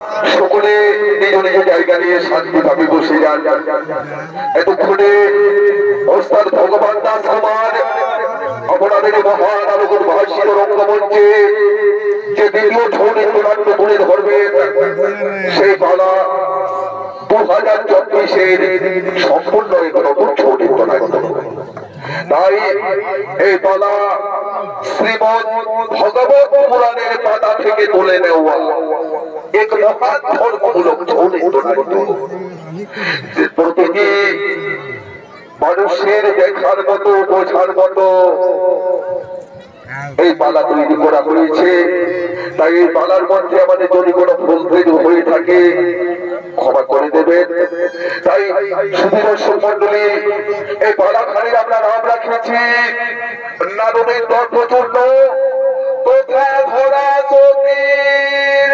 সকলে নিজ নিজ জায়গা নিয়ে শান্তিভাবে বসে যান। এতক্ষণে ওস্তাদ ভগবান দাস আমার আপনাদের মহান আলোকন ভাষিত রঙ্গমঞ্চে যে দ্বিতীয় ছৌ নৃত্যনাট্য তুলে ধরবেন সেই পালা 2024-এর সম্পূর্ণ এক নতুন ছৌ নৃত্যনাট্য। তাই এই পালা শ্রীমদ ভগবত পুরাণের পাতা থেকে তুলে নেওয়া এক মহান ধর্মমূলক ছৌ নৃত্যনাট্য। প্রতিটি মানুষের দেখার মতো বোঝার মতো এই পালা তৈরি করা হয়েছে। তাই এই পালার মধ্যে আমাদের যদি কোনো ভুল ভেদ হয়ে থাকে ক্ষমা করে দেবেন। তাই সুদর্শন মন্ডলী এই পালাখানির আমরা নাম রাখেছি নারদের দর্পচূর্ণ তথা ধরা সতীর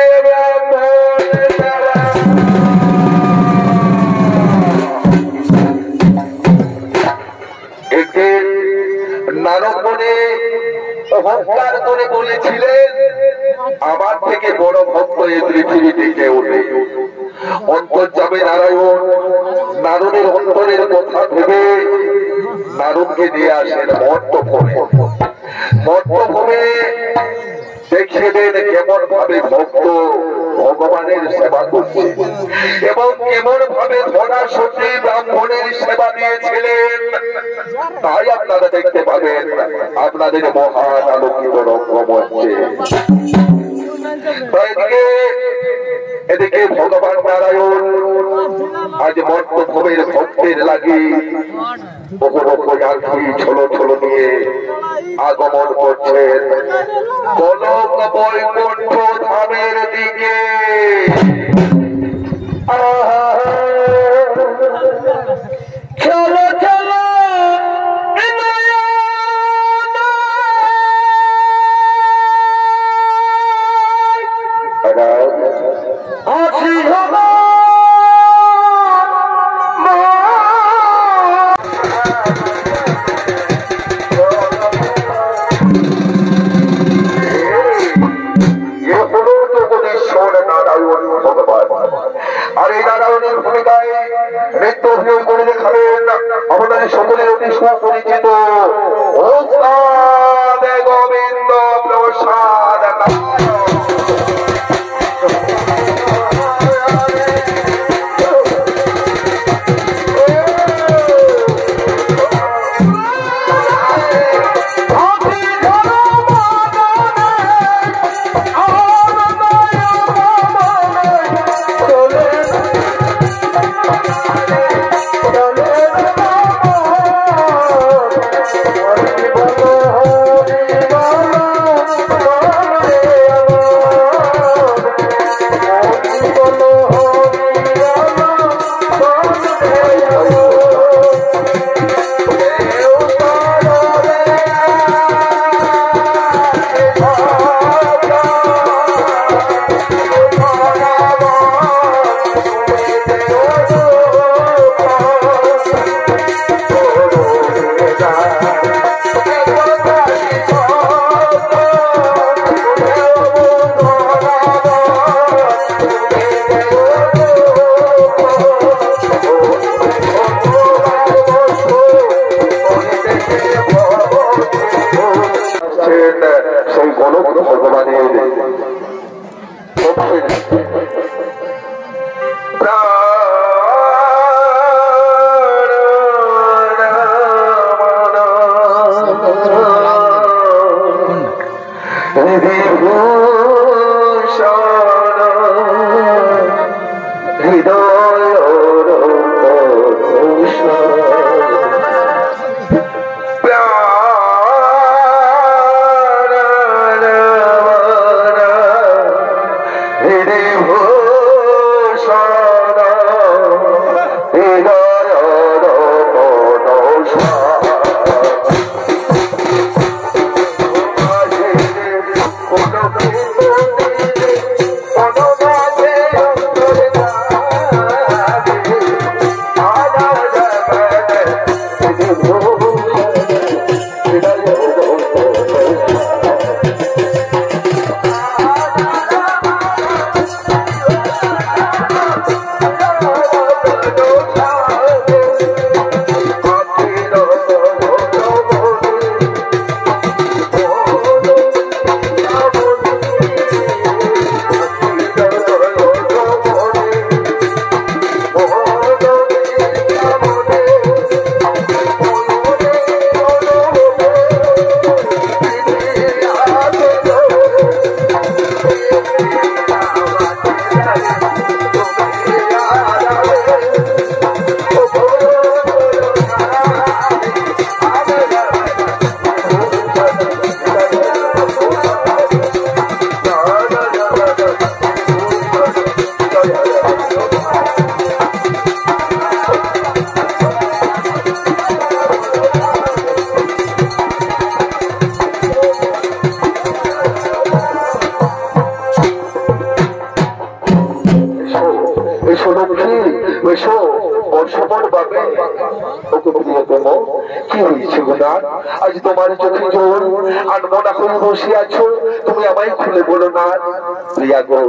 একদিন নারদ মনে অহংকার করে বলেছিলেন আমার থেকে বড় ভক্ত এই পৃথিবীতে কেউ নেই। অন্তর্যামী নারায়ণ নারদের অন্তরের কথা ভেবে নারদকে দিয়ে আসেন মর্তভূমে দেখিয়ে দেন কেমন ভাবে ভক্ত ভগবানের সেবা করছে এবং কেমন ভাবে ধরা সত্যি ব্রাহ্মণের সেবা দিয়েছিলেন। তাই আপনারা দেখতে পাবেন আপনাদের মহান আলোকিত রঙ্গমঞ্চে। এদিকে ভগবান নারায়ণ আজ মর্তভূমের ভক্তের লাগি ছোলো ছোলো নিয়ে আগমন করছেন কনক বৈকুণ্ঠ ধামের দিকে। চলো চলো আসি হলো আর এই নারায়ণের ভূমিকায় নৃত্য অভিনয় করে দেখাবেন আমাদের সকলের অতি সুপরিচিত ওস্তাদ গোবিন্দ প্রসাদ। সেই গণক ভগবানের এসো লক্ষ্মী এসো বর্ষবর পাবে। ওকে প্রিয়তম কি হয়েছে গো না? আজ তোমার চোখে জোর আনমনা হয়ে বসে আছো, তুমি আমায় খুলে বলো না। প্রিয়া গো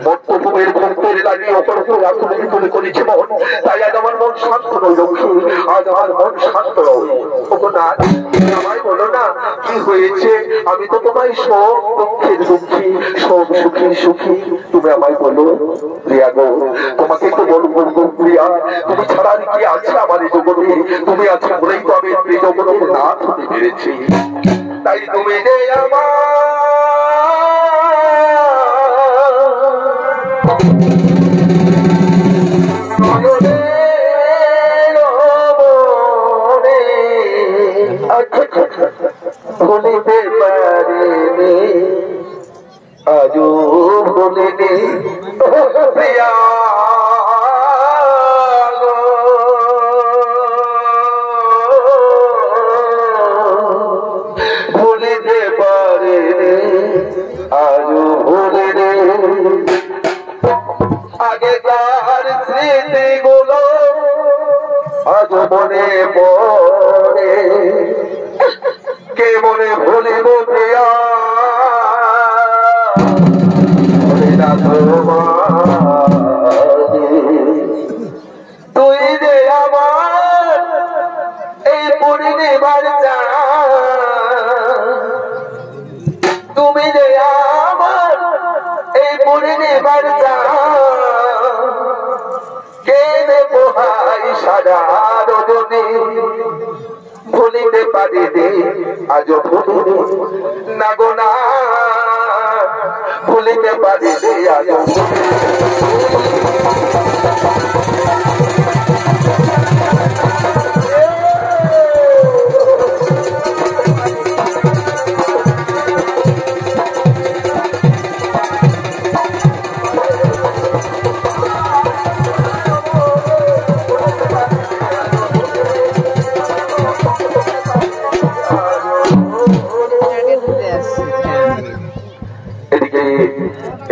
মর্তভূমির ভক্তের লাগে অপর আকুলি তুলে করেছে মন, তাই আজ আমার মন শান্ত নয় লক্ষ্মী, আজ আমার মন শান্ত নয়। ওগো না আমায় বলো না কি হয়েছে? আমি তো তোমায় সব দুঃখের দুঃখী সব সুখের সুখী, তুমি আমায় বলো। প্রিয়া গো তোমাকে তো বলবো প্রিয়া, তুমি ছাড়া আর কি আছে আমার এই জগতে? তুমি আছো বলেই তো আমি এই জগতে না হতে পেরেছি। তাই তুমি যে আমার ভুলিতে পারিনি আজও ভুলিনি প্রিয়া ভুলিতে পারিনি আজও ভুলিনি আগেকার স্মৃতিগুলো আজ মনে পড়ে, কে মনে ভুলিব প্রিয়া তুই যে আমার এই পূর্ণিমার চাঁদ, তুমি যে আমার এই পূর্ণিমার চাঁদ, কে দেবো হাই সারা রজনী ভুলিতে পারিনি আজও ভুলিনি না গো না, ভুলিতে পারিনি আজও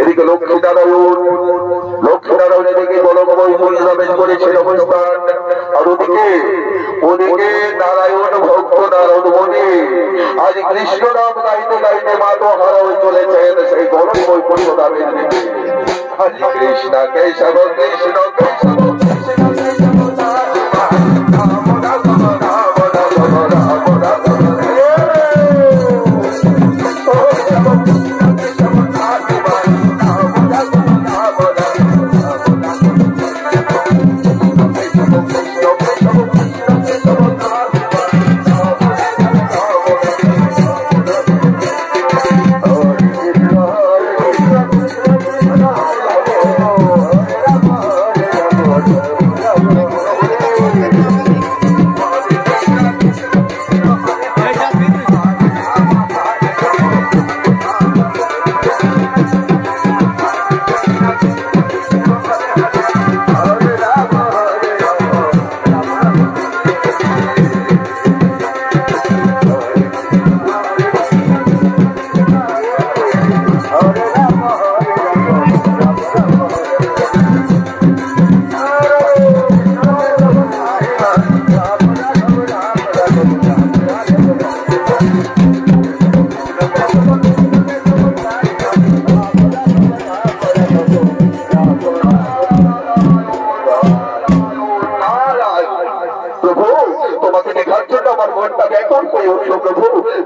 এদিকে লক্ষ্মীনারায়ণ এদিকে বলগময় মহিলাবেশ করেছেন অবস্থান, আর ওদিকে নারায়ণ ভক্ত নারায়ণ মনি আজ কৃষ্ণ নাম গাইতে গাইতে মা তো হারা হয়ে চলেছেন সেই গৌরবময় পরিণামের দিকে। হরে কৃষ্ণ কেশব কৃষ্ণ কেশব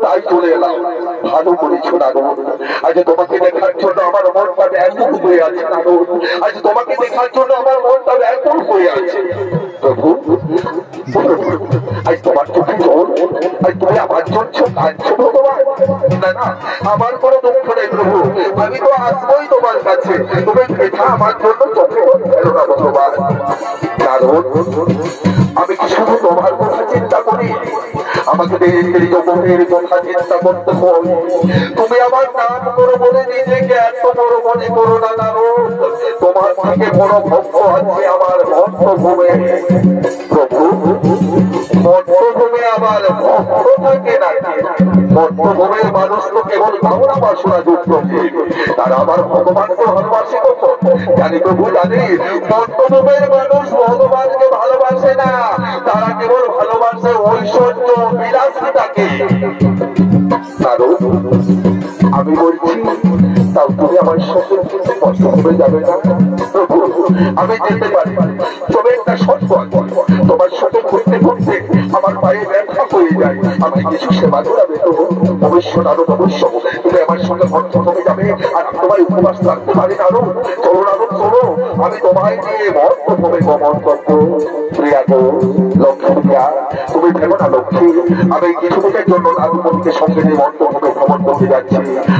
তাই চলে এলাম। ভালো করেছো নারদ, আজ তোমাকে দেখার জন্য আমার মনটা ব্যাকুল হয়ে আছে নারদ, আজ তোমাকে দেখার জন্য আমার মনটা ব্যাকুল হয়ে আছে। প্রভু আজ তোমার চোখে জল, আজ তুমি আমার জন্য কাঁদছো ভগবান? না না আমার কোনো দুঃখ নেই প্রভু, আমি তো আসবোই তোমার কাছে, তুমি ব্যথা আমার জন্য চোখে ফেলো না ভগবান। নারদ আমি কি শুধু তোমার কথা চিন্তা করি? আমাকে জগতের কথা চিন্তা করতে হয়। তুমি আমার নাম করো বলে নিজেকে এত বড় মনে করো না নারদ, তোমার থেকে বড় ভক্ত আছে আমার মর্তভূমে। প্রভু মর্তভূমে আবার ভক্ত থাকে নাকি? মর্তভূমের মানুষ তো কেবল ভাবনা বাসনা যুক্ত, তারা আমার ভগবানকে ভালোবাসে কখন? জানি প্রভু জানি মন্তব্যের মানুষ ভগবানকে ভালোবাসে না, তারা কেবল ভালোবাসে ঐশ্বর্য বিলাসিতাকে। আমি বলছি তাও তুমি আমার সঙ্গে কষ্ট করে যাবে না? আমি যেতে পারি, তবে একটা শর্ত আছে, তোমার সাথে ঘুরতে ঘুরতে আমার পায়ে ব্যথা হয়ে যায়, আমি কিছু সেবা করাবে তো? অবশ্য নারদ অবশ্য তুমি আমার সঙ্গে মন্থনে যাবে, আর তোমায় উপবাস রাখতে পারি নারদ। চলো নারদ চলো, আমি তোমায় নিয়ে মন্থনে গমন করবো। প্রিয়া গো লক্ষ্মী প্রিয়া, তুমি ভেবো না লক্ষ্মী, আমি কিছুদিনের জন্য নারদকে সঙ্গে নিয়ে মন্থনে ভ্রমণ করতে যাচ্ছি,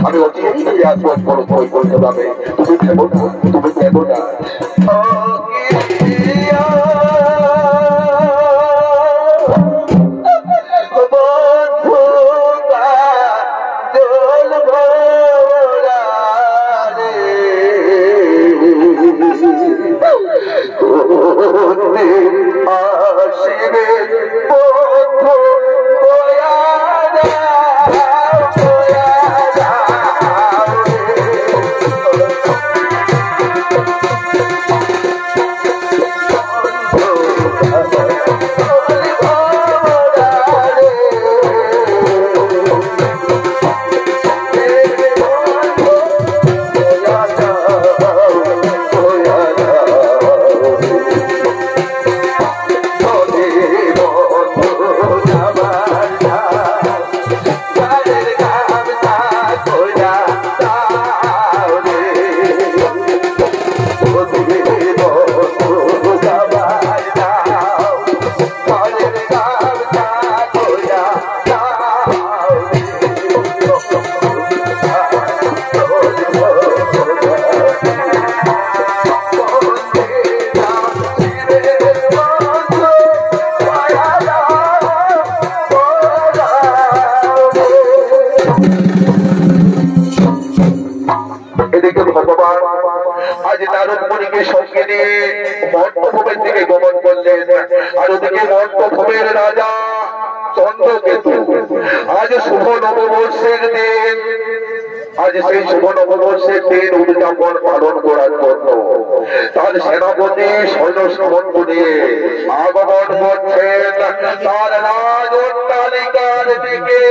আমি অচিরেই ফিরে আসবো বড় ভয় করতে যাবে। তুমি ভেবো না, তুমি ভেবো না। आज शुभ नववर्षेर दिन, आज से शुभ नववर्षेर दिन उद्यापन पालन करार जन्य तार सेनापति सैन्यसम्बन्ध निये आगमन करछेन तार राजअट्टालिकार दिके।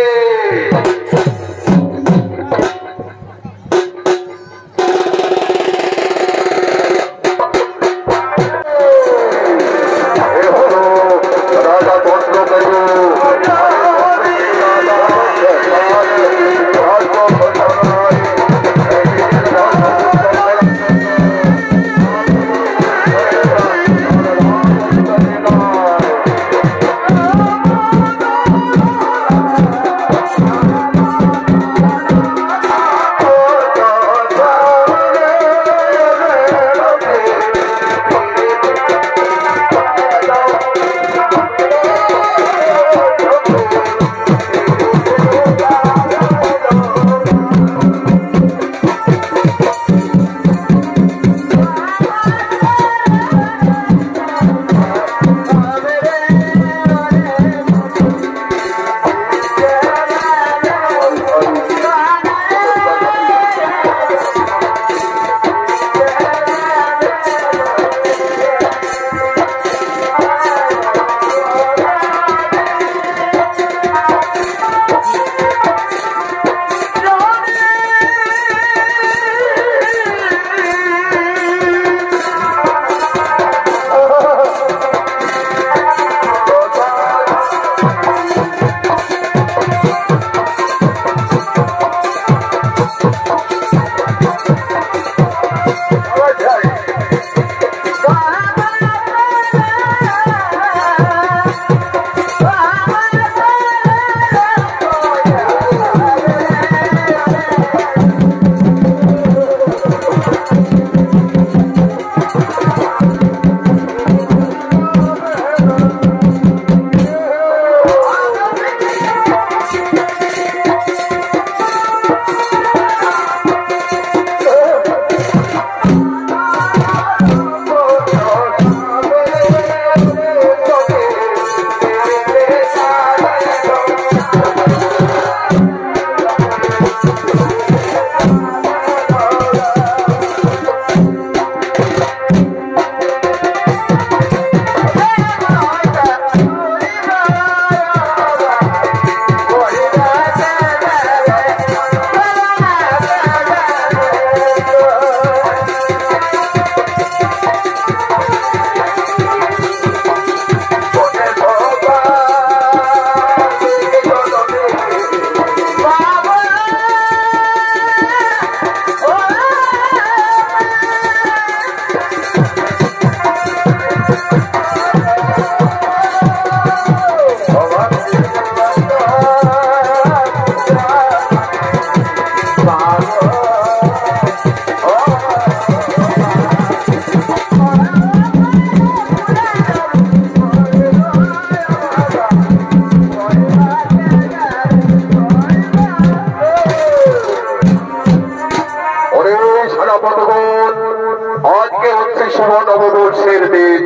শুভ নববর্ষের দিন,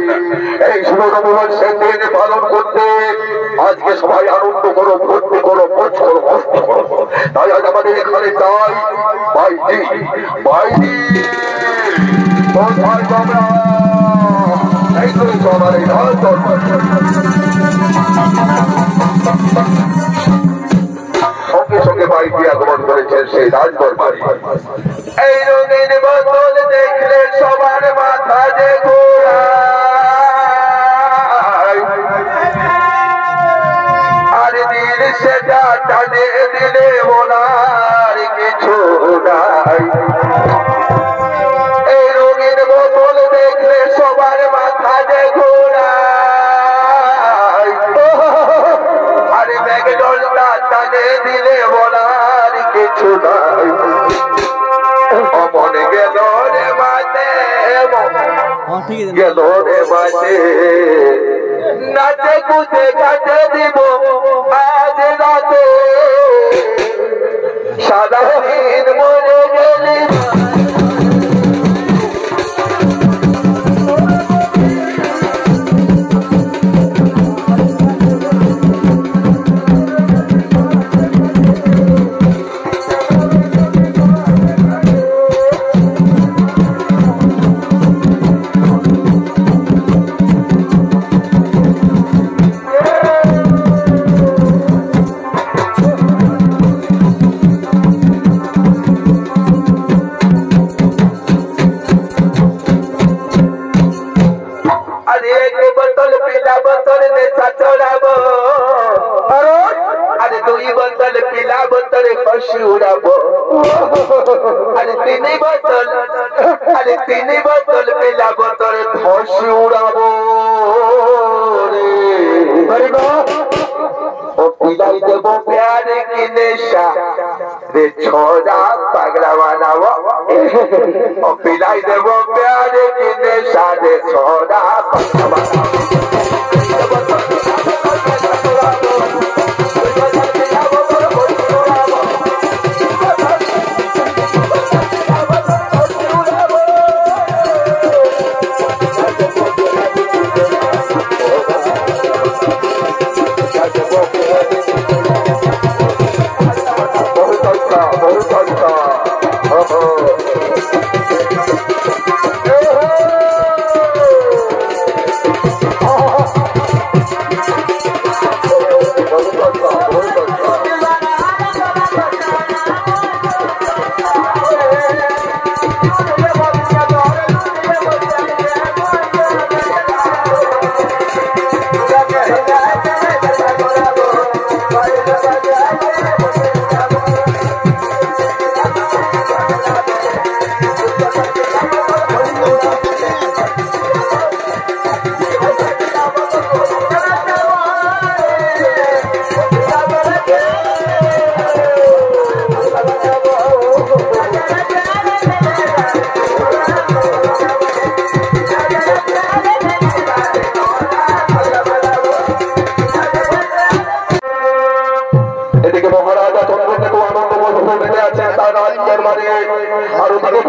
এই শুভ নববর্ষের দিন পালন করতে আজকে সবাই আনন্দ করো, ভর্তি করো, খোঁজ করো, মস্তি করো। তাই আজ আমাদের এখানে তাই বাইজি বাইজি কোথায় বাবা এই তো সবার এই সঙ্গে সঙ্গে বাইজি আগমন করেছেন সেই রাজদরবারে। এই রঙিন বোতল দেখলে সবার মাথা যে ঘোরায়, আর দিল সেটা টানে দিলে বলার কিছু নাই। এই রঙিন বোতল দেখলে সবার মাথা যে ঘোরায়, আর ম্যাকডোনাল্ডটা টানে দিলে বলার কিছু নাই। মনে গেল রে মাঝে, গেল রে মাঝে, নাচে কুচে কাটে দিব আজ রাতে, সারাদিন মরে গেলি। তিনি বোতল পেলা বোতল ধসি উড়াবো রে, ও পিলাই দেবো প্যারে কি নেশা রে, ছোড়া পাগলা বানাবো। ও পিলাই দেবো প্যারে কি নেশা রে, ছোড়া পাগলা বানাবো।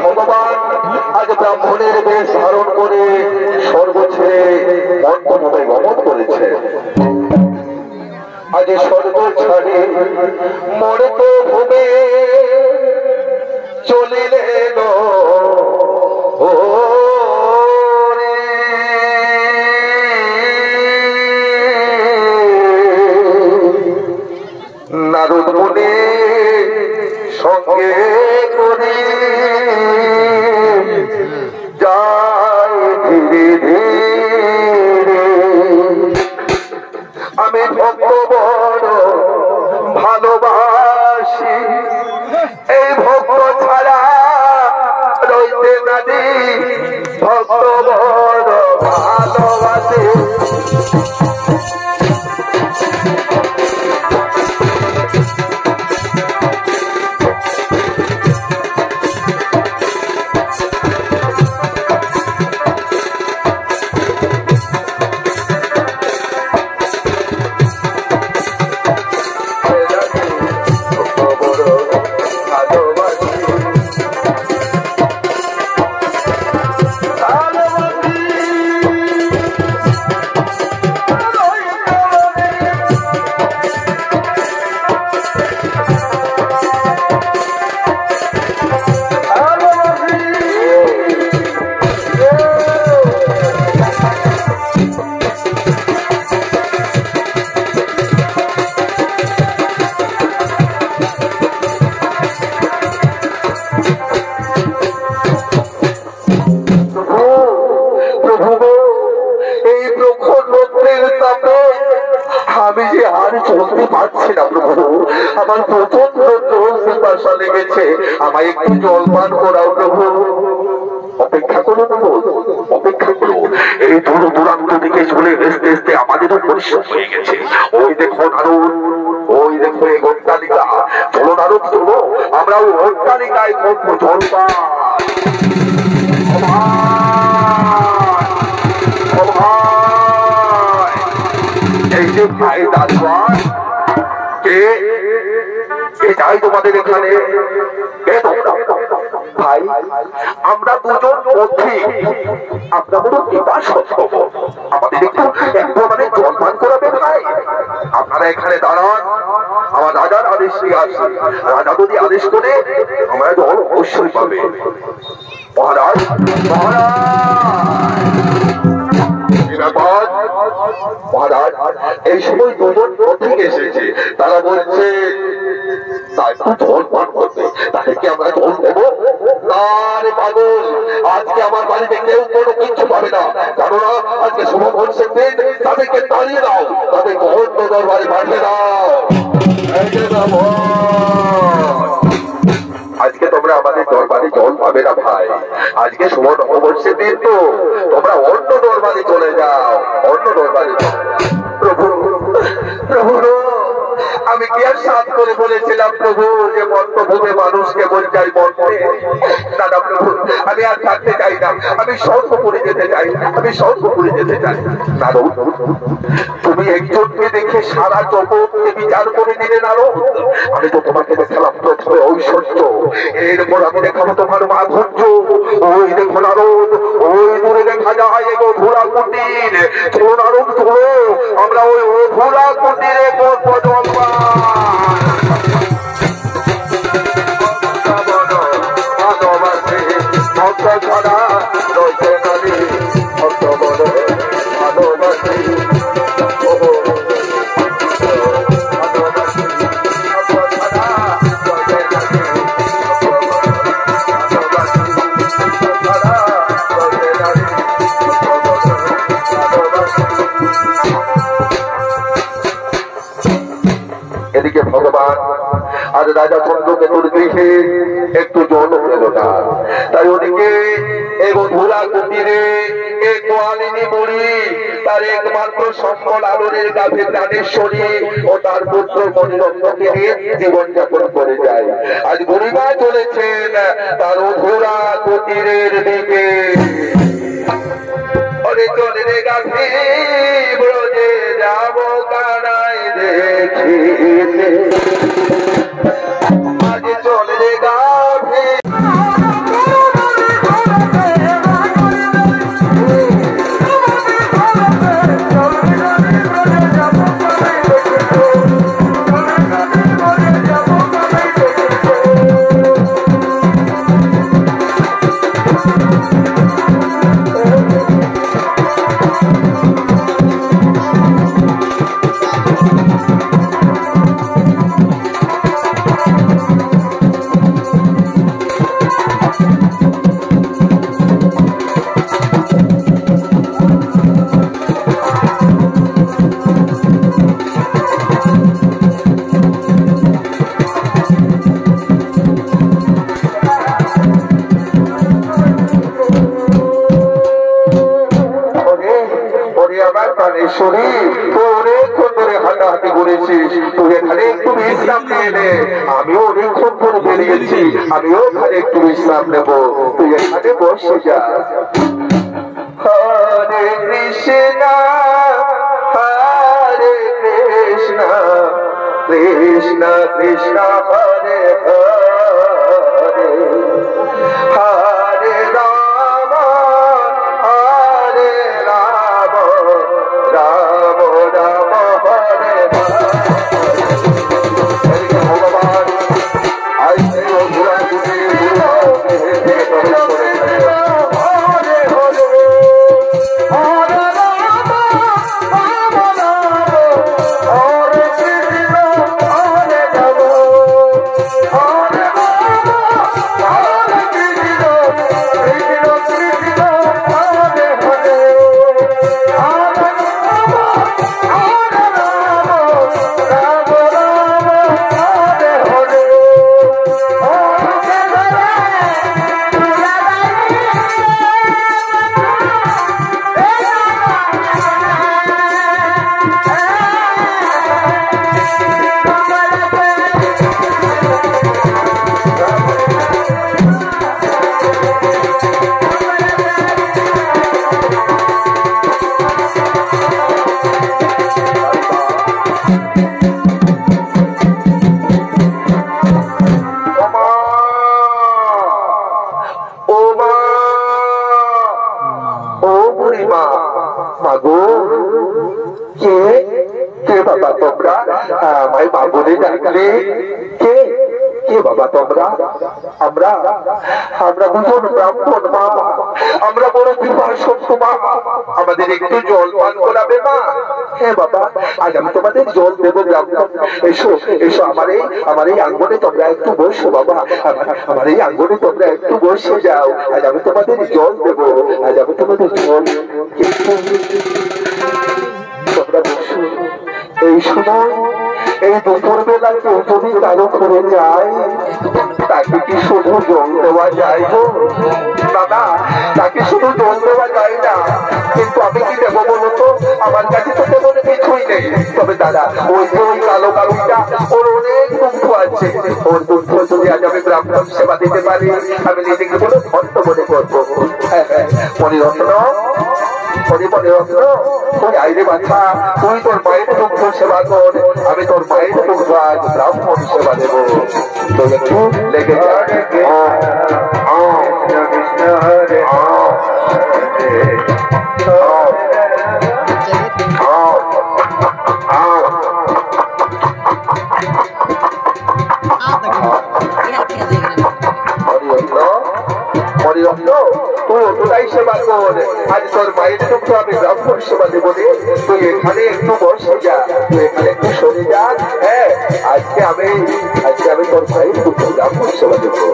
ভগবান আজ ব্রাহ্মণের বেশ ধারণ করে স্বর্গ ছেড়ে মর্তভূমে গমন করেছে। আজ স্বর্গ ছাড়ে মর্তভূমে চলিলেন ও নারদ মুনি সঙ্গে করে যায় ধীরে ধীরে। আমি ভক্ত বড় ভালোবাসি, এই ভক্ত ছাড়া রইতে নাদি, ভক্ত বড় ভালোবাসি। ভালোবাসি বলতে পারছি না প্রভু, আমার প্রচন্ড জল পিপাসা লেগেছে, আমায় একটু জল পান করাও প্রভু। অপেক্ষা করুন, অপেক্ষা করুন। এই দূর দূরান্ত থেকে চলে আসতে আসতে আমাদেরও পরিশ্রম হয়ে গেছে। ওই দেখো নারদ, ওই দেখো এই অট্টালিকা। চলো নারদ, চলো, আমরা ওই অট্টালিকায় করবো জল পান। এই যে ভাই দাদুয়ান, কে চাই তোমাদের এখানে? ভাই, আমরা দুজন পথিক, আমরা বড় পিপাসুক, আমাদের একটু মানে জল পান করাবে ভাই। আপনারা এখানে দাঁড়ান, আমার রাজার আদেশ নিয়ে আসি। রাজা যদি আদেশ করে আমরা জল অবশ্যই পাবে। মহারাজ, মহারাজ, এই সময় দুজন পথিক এসেছে, তারা বলছে জল পান করবে, তাদেরকে আমরা জল দেবো? আরে পাগল, আজকে আমার বাড়িতে কেউ কোনো কিচ্ছু পাবে না, কেননা আজকে শুভ মহোৎসব দিন। তাদেরকে তাড়িয়ে দাও, তাদেরকে অন্য দরবারে পাঠিয়ে দাও। আজকে তোমরা আমাদের দরবারে জল পাবে না ভাই, আজকে শুভ নববর্ষের দিন, তো তোমরা অন্য দরবারে চলে যাও, অন্য দরবারে। প্রভু, প্রভু, আমি কি আর সাত করে বলেছিলাম প্রভু যে মন্ত্রভূমে মানুষকে বলচাই মন্ত্রে? দাদা প্রভু, আমি আর থাকতে চাই না, আমি স্বর্গপুরে যেতে চাই, আমি স্বর্গপুরে যেতে চাই। নারদ, তুমি একজনকে দেখে সারা জগৎকে বিচার করে দিলে নারদ। আমি তো তোমাকে দেখালাম প্রথমে ঐশ্বর্য, এরপর আমি দেখাবো তোমার মাধুর্য। ওই দেখো নারদ, ওই দূরে দেখা যায় এগো ঘোড়া কুটির। চলো নারদ, চলো, আমরা ওই ঘোড়া কুটিরে জল পান। এদিকে ভগবান আর রাজা চন্দ্রকেতুর গৃহে একটু জল পেল না, তাই ওদিকে ঘোড়া কুটিরে এক গোয়ালিনী বুড়ি তার একমাত্র সম্বল আলোরের গাভী প্রাণেশ্বরী ও তার পুত্র মণিরত্নকে নিয়ে জীবনযাপন করে যায়। আজ বুড়িমা চলেছেন তার ঘোড়া কুটিরের দিকে। চলে রে গাভী ব্রজে যাবো কানাই দেখিতে, আজ চলে রে গাভী। হাঁটাহাঁটি করেছিস, তুই এখানে একটু বিশ্রাম নিয়ে নে। আমিও অনেকক্ষণ করে বেরিয়েছি, আমিও এখানে একটু বিশ্রাম নেব, তুই এখানে বসে যা। হরে কৃষ্ণ হরে কৃষ্ণ কৃষ্ণ কৃষ্ণ হরে হরে, হরে রাম হরে রাম রাম রাম হরে ভগবান। আইসে ঘোড়া ঘুরে বুড়িমা, মাগো কে কে বাবা তোমরা আমায় মা বলে ডাকলে? কে কে বাবা তোমরা? আমরা আমরা দুজন ব্রাহ্মণ মা, আমরা বড় বিপাসক্ত মা, আমাদের একটু জল পান করাবে মা? হ্যাঁ বাবা, আজ আমি তোমাদের জল দেবো ব্রাহ্মণ। এসো এসো আমার এই আঙ্গনে তোমরা একটু বসো বাবা, আমার এই আঙ্গনে তোমরা একটু বসে যাও, আজ আমি তোমাদের জল দেবো, আজ আমি তোমাদের জল তোমরা বসো। এই সময় এই দুপুর বেলা কেউ যদি কারো করে যায় তাকে কি শুধু জল দেওয়া যায় গো? দাদা, তাকে শুধু জল দেওয়া যায় না, কিন্তু আমি কি দেবো বলো তো? আমার কাছে তো তেমন কিছুই নেই। তবে দাদা, ওই যে ওই কালো কালুটা, ওর অনেক দুঃখ আছে, ওর দুঃখ যদি আজ আমি ব্রাহ্মণ সেবা দিতে পারি আমি নিজেকে বলে ধন্য মনে করবো। হ্যাঁ হ্যাঁ, মণিরত্ন মণিরত্ন, তুই আইরে বাছা, তুই তোর মায়ের দুঃখ সেবা কর, আমি তোর মায়ের দুঃখ আজ ব্রাহ্মণ সেবা দেবো। তো একটু লেগে যা। কৃষ্ণ হরে তুই অতটাই সেবা কর, আজ তোর মায়ের দুঃখ আমি ব্রাহ্মণ সেবা দেবো রে। তুই এখানে একটু বসে যা, তুই এখানে একটু সরে যা। হ্যাঁ, আজকে আমি তোর মায়ের দুঃখ ব্রাহ্মণ সেবা দেবো।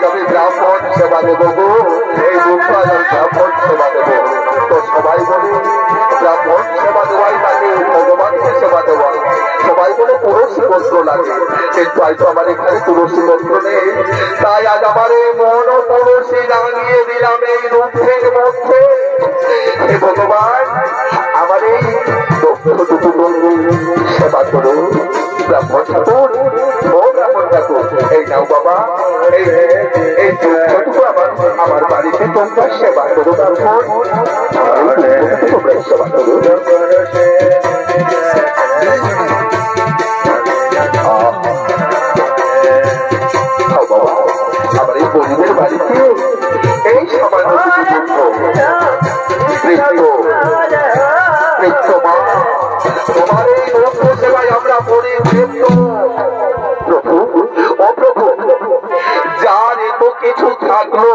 আমি ব্রাহ্মণ সেবা দেবো গো, এই দুঃখ আজ আমি ব্রাহ্মণ সেবা দেবো। তো সবাই বলে ব্রাহ্মণ সেবা দেওয়াই লাগে ভগবানকে সেবা দেওয়া, সবাই বলে তুলসী পত্র লাগে, কিন্তু আজ আমার এখানে তুলসী পত্র নেই। তাই আজ আমার এই মন ও তুলসী লাগিয়ে দিলাম এই রূপের মধ্যে। হে ভগবান, আমার এই দুঃখটুকু বন্ধু সেবা করো। ব্রাহ্মণ ঠাকুর, ও ব্রাহ্মণ ঠাকুর, এই নাও বাবা, এই দুঃখটুকু আমার বাড়িতে তোমরা সেবা করো। ব্রাহ্মণ তোমরা সেবা করো। আমার এই গরিবের বাড়িতে এই সামান্য তোমার এই লক্ষ্য সেবায় আমরা পড়ে প্রভু, ও প্রভু, যার এত কিছু থাকলো,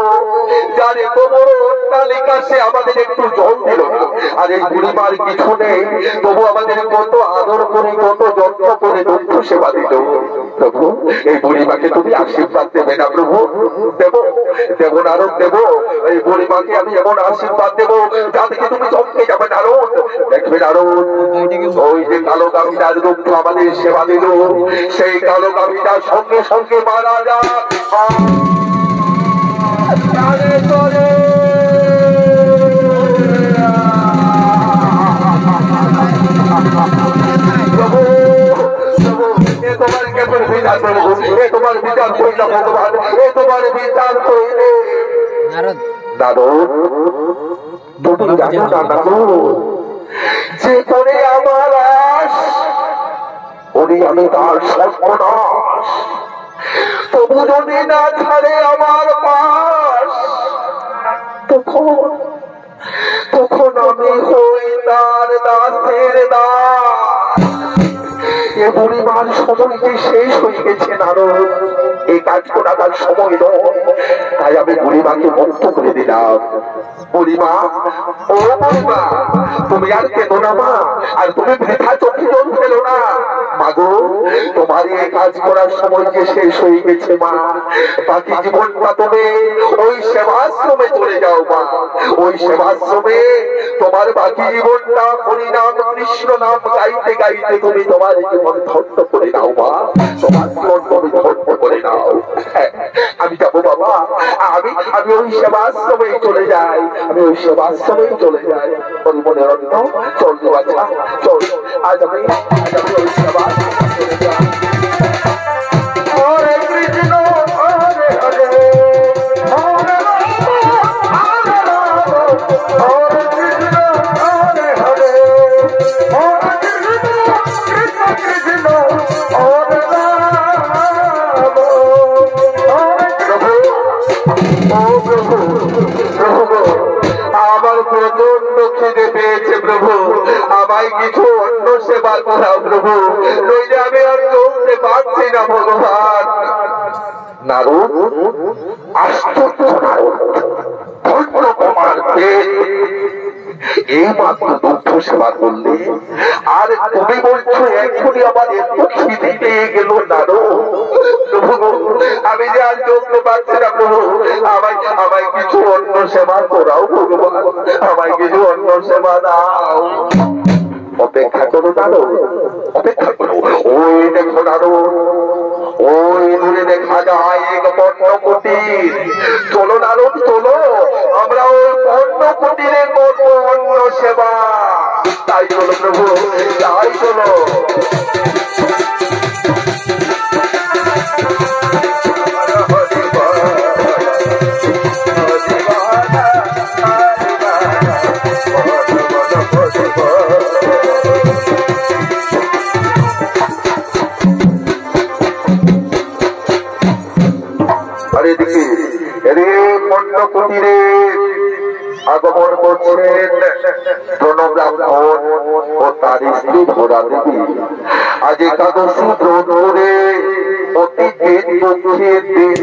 যার এত বড় অট্টালিকা, সে আমাদের একটু জল দিল না। আর এই বুড়িমার কিছু নেই, তবু আমাদের কত আদর করে কত যত্ন করে দুঃখ সেবা দিল। প্রভু, এই বুড়িমাকে তুমি আশীর্বাদ দেবে না প্রভু? দেবো, দেবো নারদ, দেবো। এই বুড়িমাকে আমি এমন আশীর্বাদ দেবো যা থেকে তুমি চমকে যাবে নারদ। দেখবে নারদ, ওই যে কালো গাভীটার দুঃখ আমাদের সেবা দিল, সেই কালো গাভীটার সঙ্গে সঙ্গে মারা যায়। প্রভু, তোমার কেমন বিচার প্রভু, এ তোমার বিচার করি না ভগবান, এ তোমার বিচার করিলে। নারদ, তুমি জানো না নারদ, যে করে আমার আশ, ওরে আমি তার সর্বনাশ। তবু যদি না ছাড়ে আমার পাশ, তখন আমি হই তার দাসের দাস। এ বুড়িমার সময় যে শেষ হয়ে গেছে নারদ, এই কাজ করার সময় নয়। তাই আমি বুড়িমাকে মুক্ত করে দিলাম। বুড়িমা, ও বুড়িমা, তুমি আর কেঁদো না মা, আর তুমি বৃথা চোখে জল ফেলো না। মাগো, তোমার এই কাজ করার সময় যে শেষ হয়ে গেছে মা, বাকি জীবনটা তুমি ওই সেবাশ্রমে চলে যাও মা। ওই সেবাশ্রমে তোমার বাকি জীবনটা হরিনাম কৃষ্ণ নাম গাইতে গাইতে তুমি তোমার জীবন ধন্য করে নাও মা, তোমার জীবন তুমি ধন্য করে নাও। ওই সেবাশ্রমেই চলে যাই, আমি ওই সেবাশ্রমেই চলে যাই। ওই মনের অন্য চল বাচ্চা চল, আজ আমি ওই সেবাশ্রমে চলে যাই। হরে কৃষ্ণ হরে হরে হরে আমার প্রচন্ড খিদে পেয়েছে প্রভু, আমায় কিছু অন্য সেবা করাও প্রভু, নইলে আমি আর চলতে পারছি না ভগবান। নারদ, আশ্চর্য নারদ, ধন্য তোমার পেট এই মাত্র দুঃখ সেবা করলে, আর তুমি বলছো এখনই আমার এত খিদে পেয়ে গেল। নারদ প্রভু, আমি যে আর চলতে পারছি না প্রভু, আমায় কিছু অন্য সেবা করাও ভগবান, আমায় কিছু অন্য সেবা দাও। অপেক্ষা করো নারদ, অপেক্ষা করো। ওই দেখো নারদ, ওই দূরে দেখা যায় এক পর্ণকুটির। চলো নারদ চলো, আমরা ওই পর্ণকুটিরে করবো অন্য সেবা। তাই চলো প্রভু, তাই চলো। পর্ণকুটিরে আগমন করছেন ব্রাহ্মণ ও তার স্ত্রী ভোরা দেবী। আজ একাদশী ব্রত করে অতি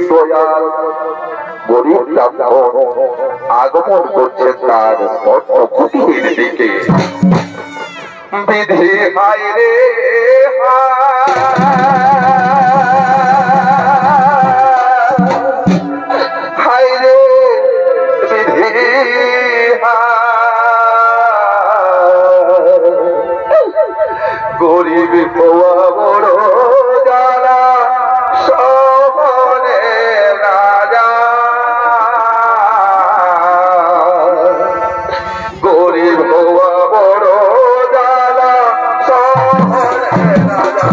দয়াল গরিব ব্রাহ্মণ আগমন করছেন তার পর্ণকুটির দিকে। বিধি হায় রে হায় রে বিধি গরিব হওয়া বড় জ্বালা, শহরে রাজা গরিব হওয়া বড় জ্বালা, শহরে রাজা।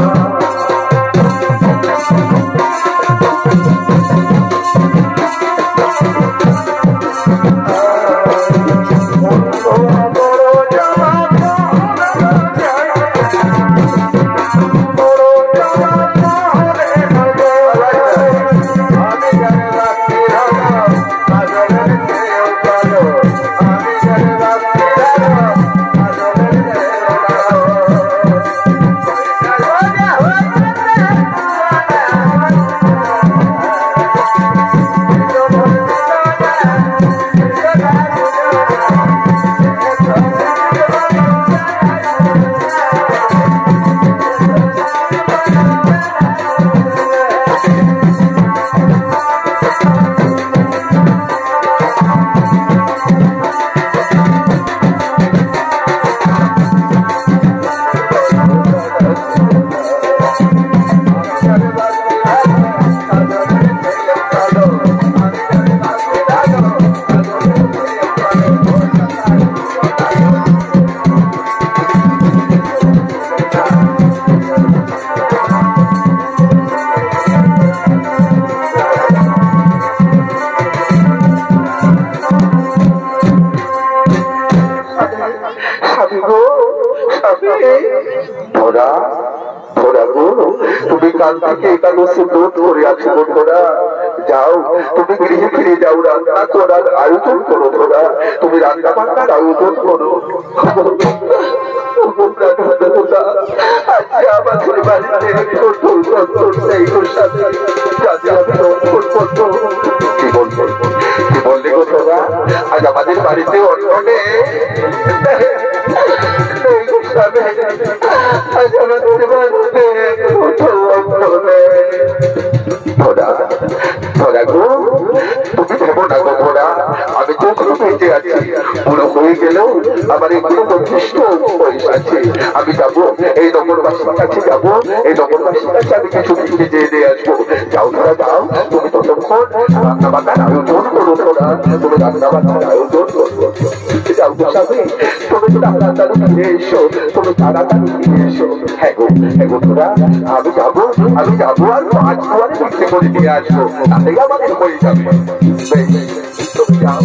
তুমি কাল থেকে একাদশী ব্রত করে আছো তোরা, যাও তুমি গৃহে ফিরে যাও, রান্না করার আয়োজন করো তোরা, তুমি রান্না বান্নার আয়োজন করো। আমাদের বাড়িতে কি বললে গো তোরা, আজ আমাদের বাড়িতে অন্যনে আমি তো বেঁচে আছি, বুড়ো হয়ে গেলেও আমার এগুলো যথেষ্ট বয়স আছে। আমি যাবো এই নগরবাসীর কাছে, যাবো এই নগরবাসীর কাছে, আমি কিছু ভিড়ে যেয়ে দিয়ে আসবো। যাও তোরা যাও, তুমি ততক্ষণ রান্না বান্নার আয়োজন করো। বন্ধুরা তুমি রান্না বান্নার আয়োজন যাও গো স্বামী, তুমি তাড়াতাড়ি ফিরে এসো, তুমি তাড়াতাড়ি ফিরে এসো। হ্যাঁ গো তোরা, আমি যাবো আর 5 দুয়ারে ভিক্ষে করে দিয়ে আসবো, তাতেই আমাদের হয়ে যাবে। তুমি যাও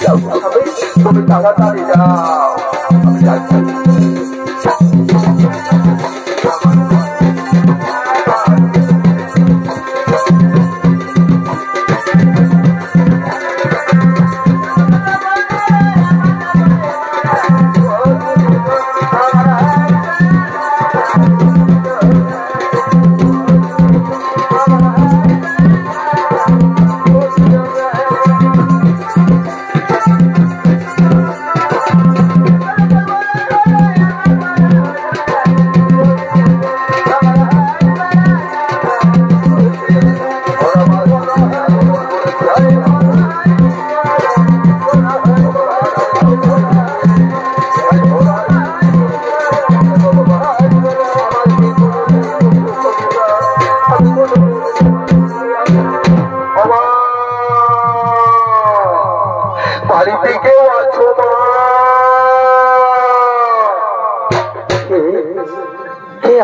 স্বামী, তুমি তাড়াতাড়ি যাও, আমি যাচ্ছি।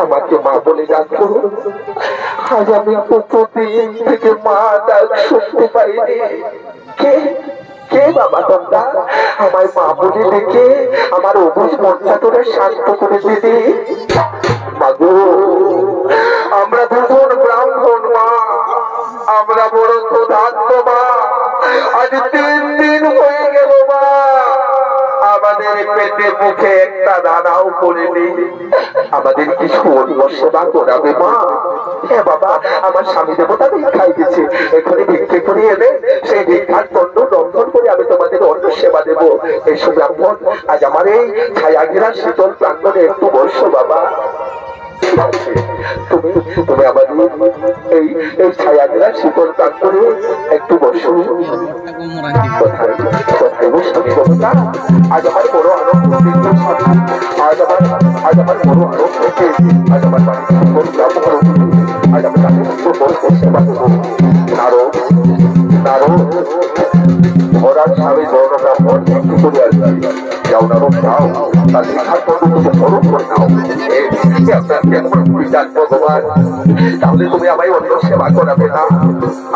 আমাকে মা বলে ডাকতো, আজ আমি কতদিন থেকে মা ডাক শুনতে পাইনি। কে বাবা তোমরা? আমায় মা বলে ডেকে আমার অবুঝ মনটা তোরা শান্ত করে দিদি। মাগো, আমরা দুজন ব্রাহ্মণ মা, আমরা বড় ক্ষুধার্ত মা, আজ 3 দিন হয়ে গেল মা, আমাদের পেটে মুখে একটা দানাও পড়েনি, আমাদের কিছু অন্য সেবা করাবে মা? হ্যাঁ বাবা, আমার স্বামী দেবতা ভিক্ষায় গেছে, এখানে ভিক্ষে করে এলে সেই ভিক্ষার দণ্ড রন্ধন করে আমি তোমাদের অন্য সেবা দেবো। এইসব ব্রাহ্মণ, আজ আমার এই ছায়াঘেরা শীতল প্রাঙ্গণে একটু বসো বাবা। তুমি আমাদের এই ছায়াঘেরা শীতল প্রাঙ্গণে একটু বসো। কোথায় স্বামী দেবতা? আজ আমার বড় আনন্দ, আজ আমার বড় আনন্দ, আজ আমার বাড়িতে আজ আমি তাকে সেবা দেবো। নারদ ধরার স্বামী বড় ব্রাহ্মণ ভিক্ষে করে আসবে। যাও নারদ, যাও, তার ভিক্ষার পণ্য তুমি স্মরণ করে নাও। ভগবান, তাহলে তুমি আমায় অন্য সেবা করাবে না?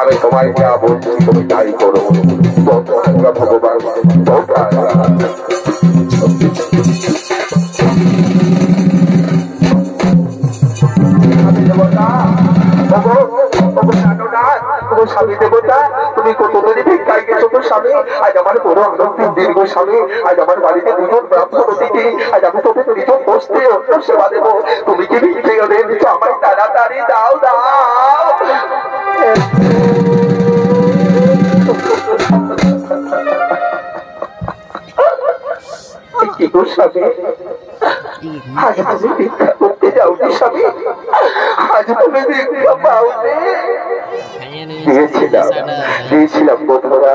আমি তোমায় যা বলছি তুমি তাই করো। ভগবান স্বামী দেবতা, তুমি কতদিন ভিক্ষায় গেছো তো স্বামী? আজ আমার বড় আনন্দের দীর্ঘ স্বামী, আজ আমার বাড়িতে 2জন ব্রাহ্মণ অতিথি, আজ আমি তোকে নিজের বসতে অন্য সেবা দেবো। তুমি কি ভিক্ষে দিচ্ছ? আমায় তাড়াতাড়ি দাও। কি গো স্বামী, আজ তুমি ভিক্ষা করতে যাওনি স্বামী? আজ তুমি ভিক্ষা পাওনি? দিয়েছিলাম বন্ধুরা,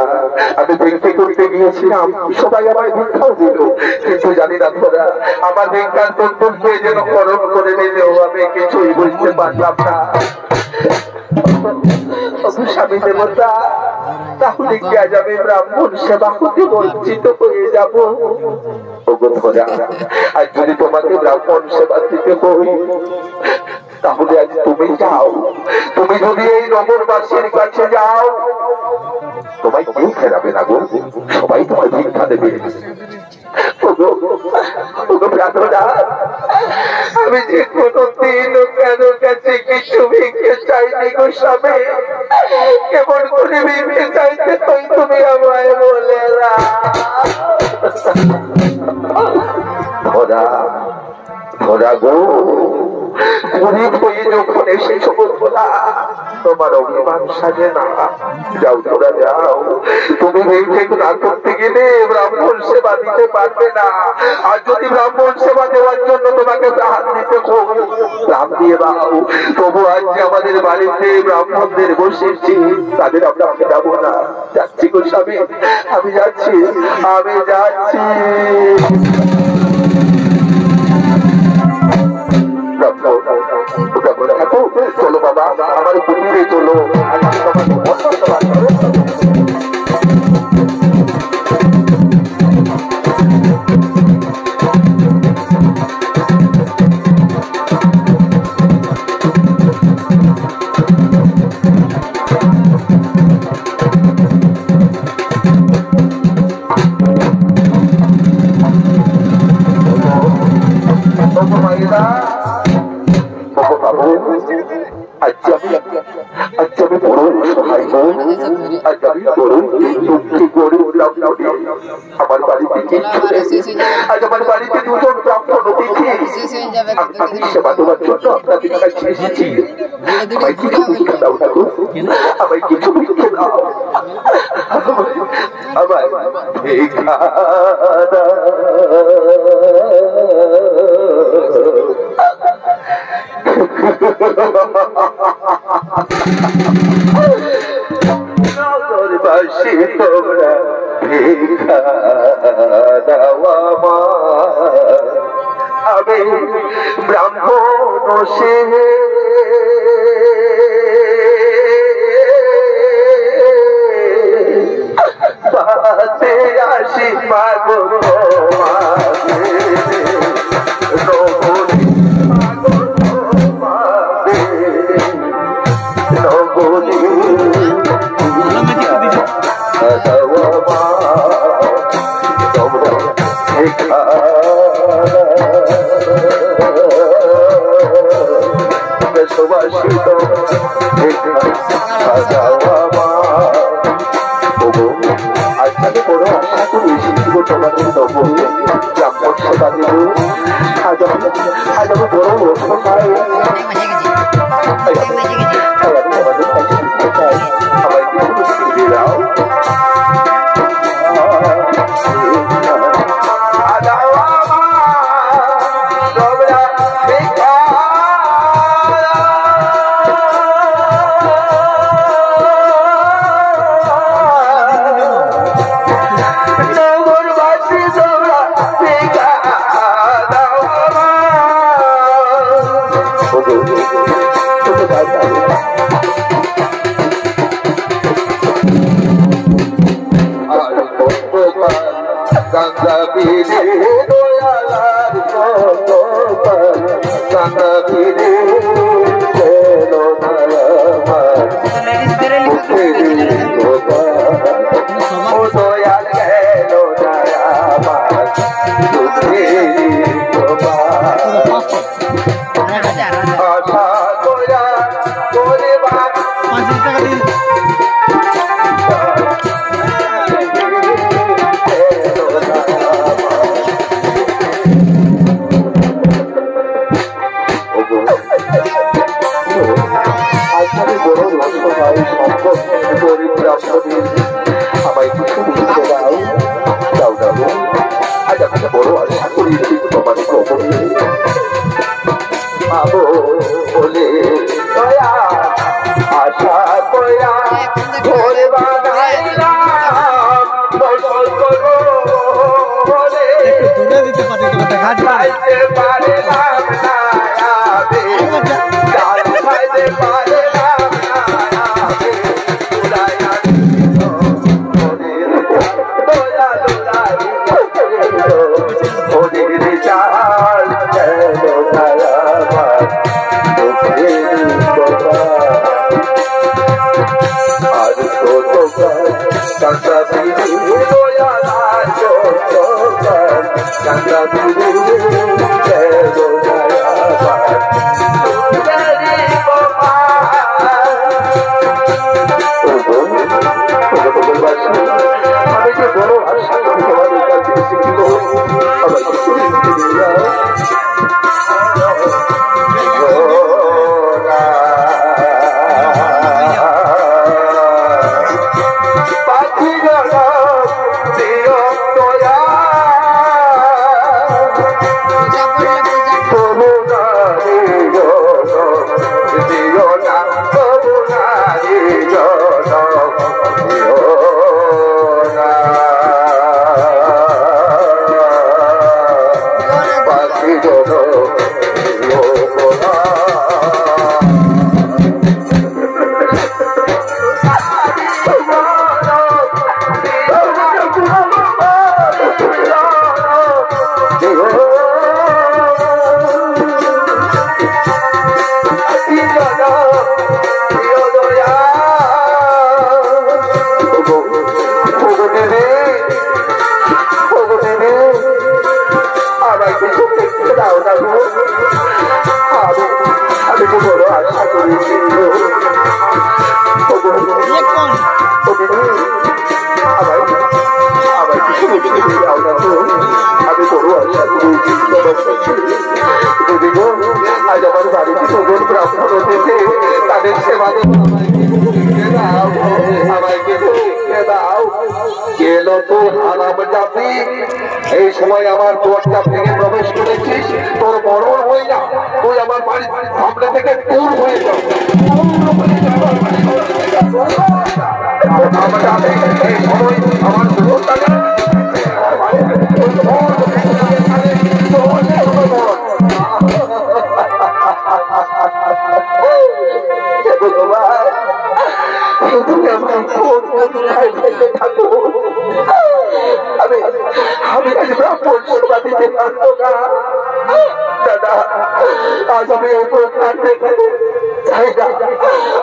আমি ভিক্ষা করতে গিয়েছিলাম, সবাই আমায় ভিক্ষাও দিল, কিন্তু জানি না ধরা আমার ভিক্ষার কর্তব্য যেন করণ করে নিলেও আমি কিছুই বুঝতে পারলাম না। স্বামী দেবতা, তাহলে কি আজ আমি ব্রাহ্মণ সেবা হতে বঞ্চিত হয়ে যাব? আর যদি তোমাকে ব্রাহ্মণ সেবা দিতে হই, তাহলে আজ তুমি যাও, তুমি যদি এই নগরবাসীর কাছে যাও, তোমায় কেউ ফেরাবে না গো, সবাই তোমায় ভিক্ষা দেবে। আমি যে কোনদিন কারো কাছে কিছু ভিক্ষে চাইনি গো স্বামী, কেমন করে ভিক্ষে চাইতে তুই তুমি আমায় বলে না। ধরা গো, গরিব হয়ে যখন এসেছো বন্ধুরা, তোমার অভিমান সাজে না। যাও তোরা যাও, তুমি ভিক্ষে না করতে গেলে ব্রাহ্মণ সেবা দিতে পারবে না। আর যদি ব্রাহ্মণ সেবা দেওয়ার জন্য তোমাকে প্রাণ দিতে প্রাণ দিয়ে দাও, তবু আজ আমাদের বাড়িতে ব্রাহ্মণদের বসেছি, তাদের আমরা ফেরাবো না। যাচ্ছি গো স্বামী, আমি যাচ্ছি। চলো বাবা, আমার কুটিরে চলো। অসহায় বোন আজ আমি বড় দুঃখী গরিব আমার বাড়িতে আজ আমার বাড়িতে দুজন ব্রাহ্মণ অতিথি আমি সেবা দেওয়ার জন্য আপনাদের কাছে এসেছি আমায় কিছু ভিক্ষা দাও না গো আমায় কিছু ভিক্ষা দাও আমায় ভিক্ষা নগরবাসী তোমরা ভিক্ষা দাও আমি ব্রাহ্মণ সে বাতে আসি মাগো আমি বড় আশা করেছি আজ আমার বাড়িতে দুজন ব্রাহ্মণ অতিথি তাদের সেবা এই সময় আমার দরজা ভেঙে প্রবেশ করেছিস, তোর মরণ হয়ে যা, তুই আমার বাড়ির সামনে থেকে দূর হয়ে যাও। এই সময় আমার আমি আজ ব্রাহ্মণ সেবা দিতে পারবো না দাদা, আজ আমি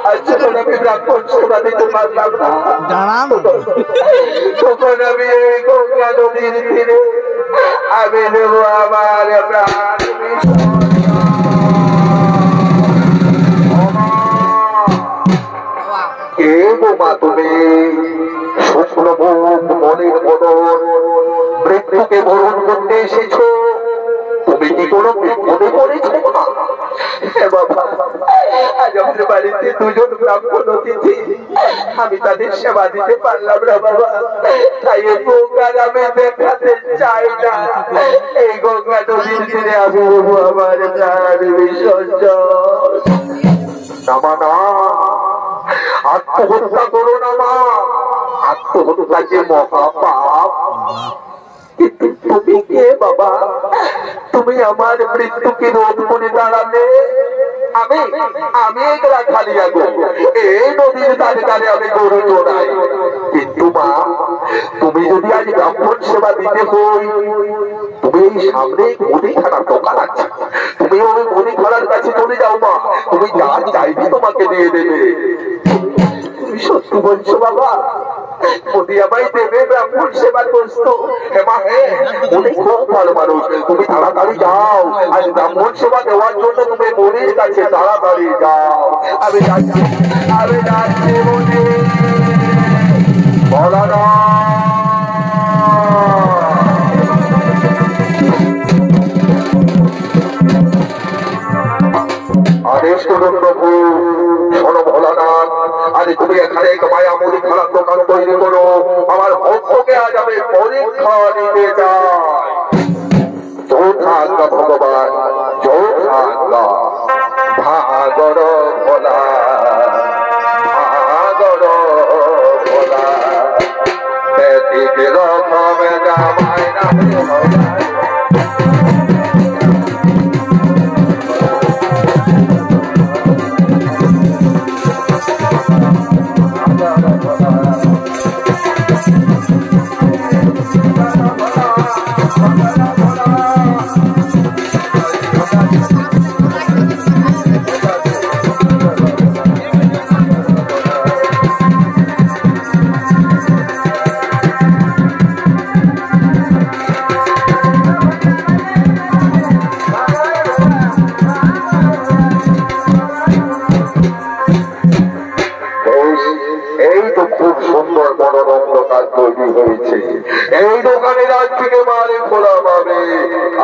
আজ যখন আমি ব্রাহ্মণ সেবা দিতে পারলাম না, তখন আমি এই গঙ্গা নদীর তীরে আমি দেব আমার প্রাণ। কে বোমা তুমি শুকনো মুখ মনের বদন মৃত্যুকে বরণ করতে এসেছ? তুমি কি কোনো বিপদে পড়েছ না? বাবা, আজ আমাদের বাড়িতে দুজন ব্রাহ্মণ অতিথি, আমি তাদের সেবা দিতে পারলাম না বাবা, তাই এই গঙ্গার আমি দেখাতে চাই না। এই গঙ্গা নদীর তীরে আমি আমার প্রাণ বিসর্জন। না, আত্মহত্যা করো না মা, আত্মহত্যা যে মহাপাপ। কিন্তু তুমি কে বাবা? তুমি আমার মৃত্যুকে রোধ করে দাঁড়ালে। আমি একলা খালি আগে এই নদীর ধারে ধারে আমি গরু চড়াই, কিন্তু মা তুমি যদি আজ ব্রাহ্মণ সেবা দিতে হই, তুমি এই সামনে মুদিখানার দোকান আছে, তুমি ওই মুদিখানার কাছে চলে যাও মা, তুমি যা চাইবে তোমাকে দিয়ে দেবে। তুমি সত্যি বলছো বাবা? মোদি আমায় দেবে ব্রাহ্মণ সেবা করছো? মা হ্যাঁ, উনি খুব ভালো মানুষ, তুমি তাড়াতাড়ি যাও, আজ ব্রাহ্মণ সেবা দেওয়ার জন্য তুমি মোদির কাছে তাড়াতাড়ি যাও। আমি যাচ্ছি মোদি, বলা না আদেশ করুন প্রভু। শোনো ভোলানাথ, আজ তুমি এখানে মায়া মুড়ি খারাপ দোকান তৈরি করো, আমার ভক্তকে আজ আমি পরীক্ষা দিতে চাই। যৌথাজ্ঞা ভগবান, যৌথাজ্ঞা। ভাগর ভোলা, ভাগর ভোলা, ব্যতিক রকমে জামাই না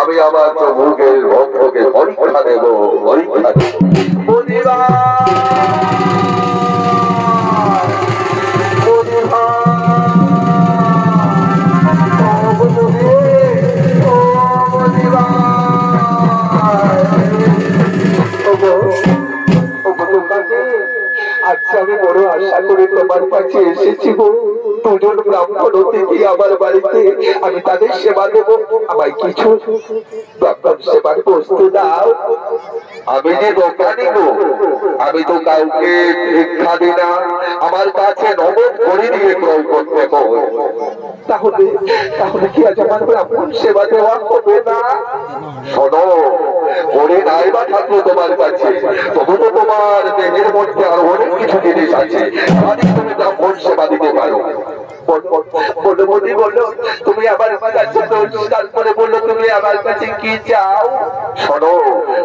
আমি আমার প্রভুকে ভক্তকে পরীক্ষা দেব, পরীক্ষা আচ্ছা, আমি বড় আশা করে তোমার কাছে এসেছি গো। দুজন ব্রাহ্মণ অতিথি আমার বাড়িতে, আমি তাদের সেবা দেব, আমায় কিছু ব্রাহ্মণ সেবার বস্তু দাও। আমি যে দোকানি গো, আমি তো কাউকে ভিক্ষা দিই না, আমার কাছে নগদ করে দিয়ে ক্রয় করতে হয়। তাহলে কি আজ আমার ব্রাহ্মণ সেবা দেওয়া হবে না? শোনো, করে নাই বা থাকলো তোমার কাছে, তবু তো তোমার দেহের মধ্যে আরো অনেক কিছু জিনিস আছে, তুমি ব্রাহ্মণ সেবা দিতে পারো। বললো তুমি আমার কাছে নমস্কার করে বললো তুমি আমার কাছে কি চাও? শোনো,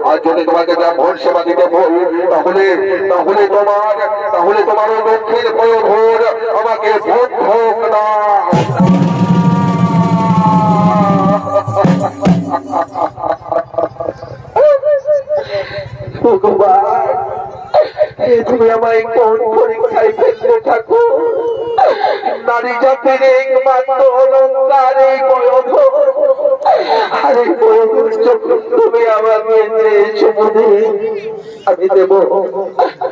আর যদি তোমাকে ব্রাহ্মণ সেবা দিতে বল, তাহলে তোমার ওই লক্ষ্মীর প্রয়োজন ভোগ ভোগ না তুমি আমায় কোন পরীক্ষায় ফেলতে থাকো নারী জাতির একমাত্র অলঙ্কার এই বয়োধর আর এই বয়োধর যখন তুমি আমাকে চেয়েছো মনে আমি দেব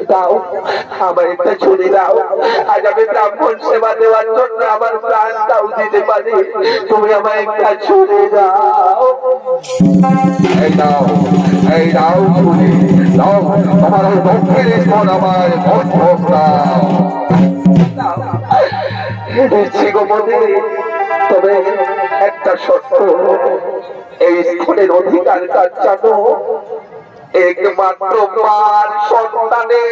দাও আমার একটা ছুরি দাও আজ আমি ব্রাহ্মণ সেবা দেওয়ার জন্য আমার প্রাণটাও দিতে পারি তুমি আমায় একটা ছুরি দাও এই দাও ছুরি দাও তোমার ওই দক্ষিণ স্থল আমার ভোগ ভোগ দাও দিচ্ছি গো মনে তবে একটা শর্ত এই স্থলের অধিকারটা জানো একমাত্র মার সন্তানে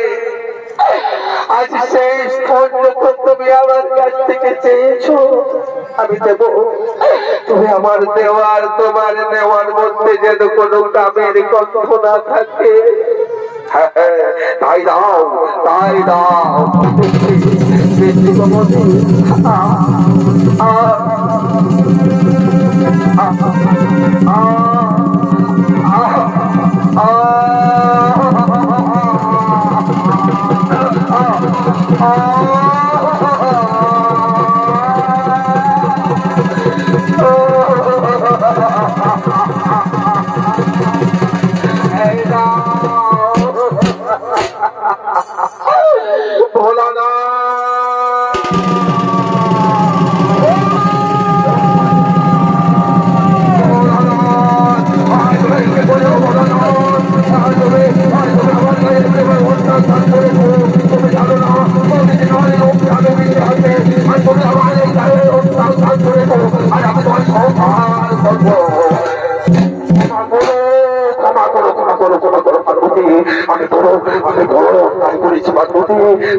আজ সেই স্থল যখন তুমি আমার কাছ থেকে চেয়েছো আমি দেব তুমি আমার দেওয়ার তোমার নেওয়ার মধ্যে যেন কোনো কামের গন্ধ না থাকে তাই দাও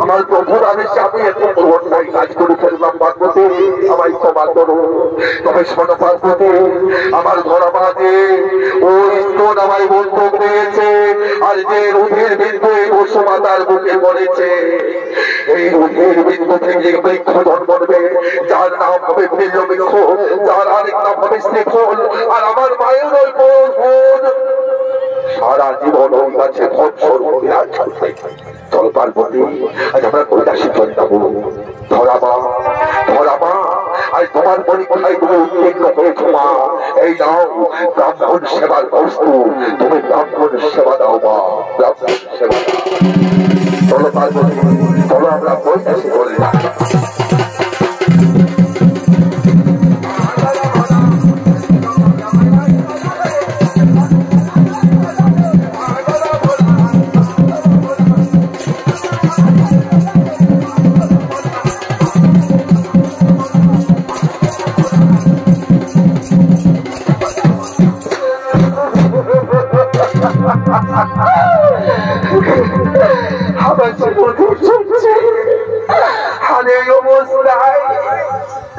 আমার প্রভুর আদেশে আমি এত অন্যায় কাজ করে ফেললাম পার্বতী আমায় ক্ষমা করো তবে শোনো পার্বতী আমার ধরা মাঝে ওই স্তন আমায় বন্ধ পেয়েছে আর যে রুধির বিন্দু এই বসুমাতার বুকে পড়েছে এই রুধির বিন্দু থেকে বৃক্ষ জন্ম নেবে যার নাম হবে প্রিয় বৃক্ষ যার আরেক নাম হবে শ্রীফল আর আমার মায়ের ওই বোন সারা জীবন ওই গাছে ধর্ষণ বিরাট চল পার্বতী আজ আমরা কৈলাসে চলে যাবো ধরাবা আজ তোমার পরীক্ষায় তুমি উত্তীর্ণ হয়েছো মা এই নাও ব্রাহ্মণ সেবার বস্তু তুমি ব্রাহ্মণ সেবা দাও মা ব্রাহ্মণ সেবা চলো পার্বতী চলো আমরা কৈলাসে চলে যাবো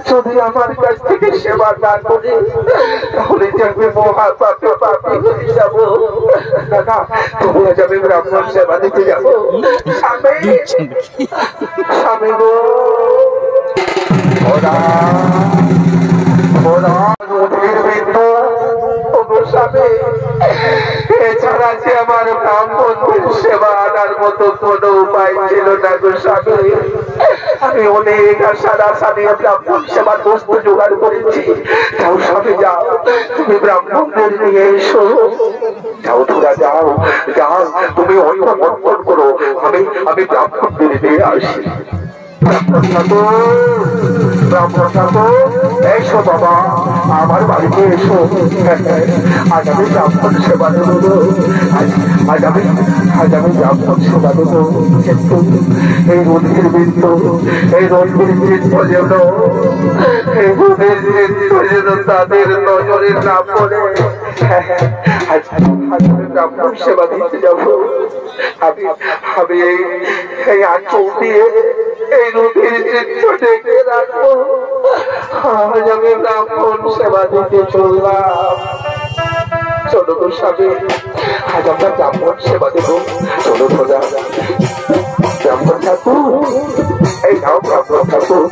যদি আমার কাছ থেকে সেবা না করে তাহলে যাবে মহা পাপে পাপী হয়ে যাবো দাদা তুমি আজ আমি ব্রাহ্মণ সেবা দিতে যাবো স্বামী গো এছাড়া যে আমার ব্রাহ্মণের সেবা আনার মতো কোনো উপায় ছিল না গো স্বামী আমি অনেক আশার আশা নিয়ে ব্রাহ্মণ সেবার বস্তু জোগাড় করেছি যাও স্বামী যাও তুমি ব্রাহ্মণদের নিয়ে এসো যাও তোরা যাও তুমি অন্য মন্ত্রণ করো আমি ব্রাহ্মণদের দিয়ে আসি ব্রাহ্মণ ঠাকুর এসো বাবা আমার বাড়িতে এসো আজ আমি ব্রাহ্মণ সেবা দেব আজ আমি ব্রাহ্মণ সেবা দেব কিন্তু এই রোধের বিন্দু যেন তাদের নজরে না পড়ে ব্রাহ্মণ সেবা দিতে যাবো আমি এই আঁচল দিয়ে এই নদীর চিত্র ডেকে রাখবো আজ আমি ব্রাহ্মণ সেবা দিতে চললাম চলো তো স্বামী আজ আমরা ব্রাহ্মণ সেবা দেব চলো খোদা ব্রাহ্মণ ঠাকুর এই নাও ব্রাহ্মণ ঠাকুর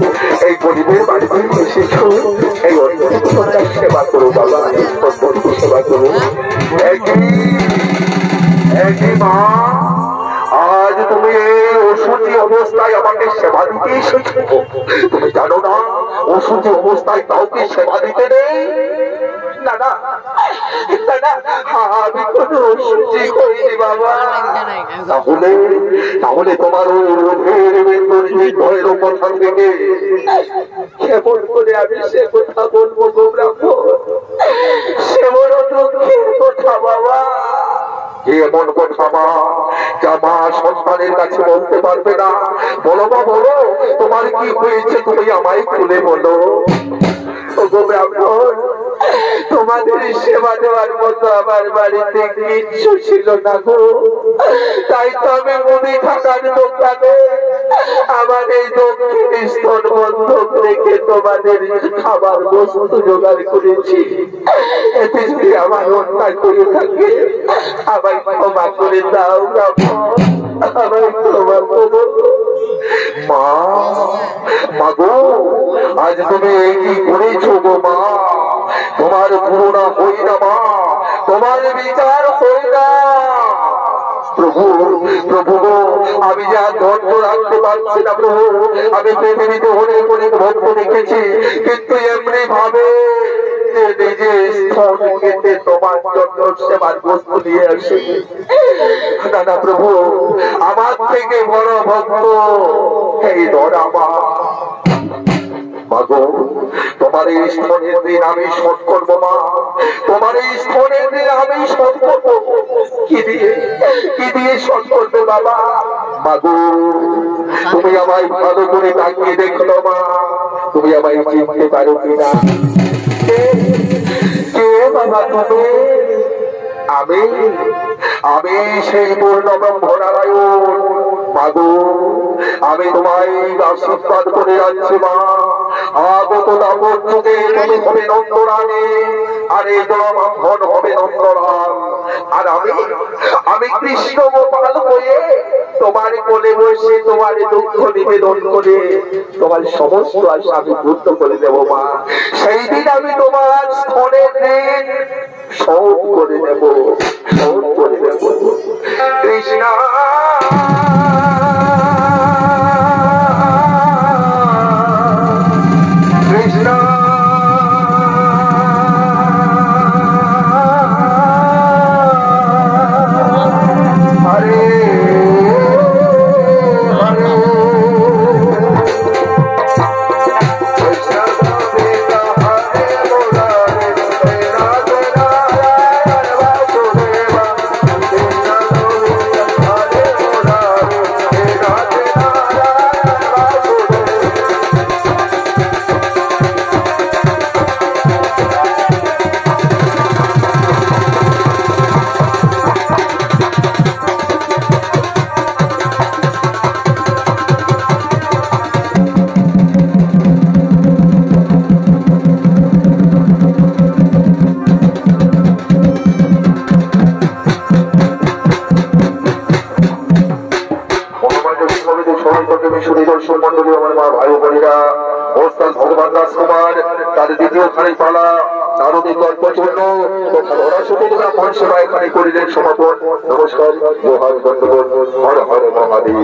তুমি জানো না অসুস্থ অবস্থায় কাউকে সেবা দিতে নেই? না না আমি কোনো অসুস্থ করিনি বাবা। তাহলে তাহলে তোমার ওই ভয়ের কথা থেকে কেমন করে আমি সে কথা বলবো গো ব্রাহ্মণ? সে বড় দুঃখের কথা বাবা। এমন কথা মা যা মা সন্তানের কাছে বলতে পারবে না। বলো মা বলো, তোমার কি হয়েছে তুমি আমায় খুলে বলো। গো ব্রাহ্মণ, তোমাদের সেবা দেওয়ার মতো আমার বাড়িতে কিচ্ছু ছিল না গো। তাই তো আমি মুদি খাতার দোকানে আমার এই দক্ষিণ স্তন বন্ধক রেখে তোমাদের খাবার বস্তু জোগাড় করেছি। এতে যদি আমার অন্যায় করে থাকে আমায় ক্ষমা করে দাও ব্রাহ্মণ, আমায় ক্ষমা করো। মা মাগো, আজ তুমি এই কি করেছো গো মা? তোমার পুরোনা হই না মা, তোমার বিচার হই না। প্রভু প্রভু গো, আমি যা ধৈর্য রাখতে পারছি না প্রভু। আমি পৃথিবীতে অনেক অনেক ভক্ত দেখেছি, কিন্তু এমনি ভাবে নিজে স্থল খেতে তোমার জন্য সেবার বস্তু দিয়ে আসে। দাদা প্রভু, আমার থেকে বড় ভক্ত এই ধরা মা। মাগো, তোমার এই স্থনের দিন আমি শোধ করবো মা, তোমার এই স্থনের দিন আমি শোধ করবো। কি দিয়ে শোধ করবে বাবা? মাগো, তুমি আমায় ভালো করে তাকিয়ে দেখলো মা, তুমি আমায় চিনতে পারো কিনা? কে বাবা তুমি? আমি সেই পূর্ণ ব্রহ্মনারায়ণ। মাগো, আমি তোমায় আশীর্বাদ করে যাচ্ছি মা। আগত দাপর যুগে তুমি হবে নন্দরানী, আর এই জনমাখন হবে নন্দরাম। আর আমি কৃষ্ণ গোপাল হয়ে তোমার কোলে বসে তোমার দুঃখ নিবেদন করে তোমার সমস্ত আশা আমি পূর্ণ করে দেব মা। সেই দিন আমি তোমার স্থনের ঋণ শোধ করে নেব, শোধ করে নেব। কৃষ্ণ কৃষ্ণ হরে ভগবান রাজকুমার তার দ্বিতীয় খানি পালা নারদী গল্পচূর্ণ তথা ধরাসুতরা মহাসেবা এখানে করিলেন সমাপন। নমস্কার, জোহার, ধন্যবাদ, হর হর মহাদেব।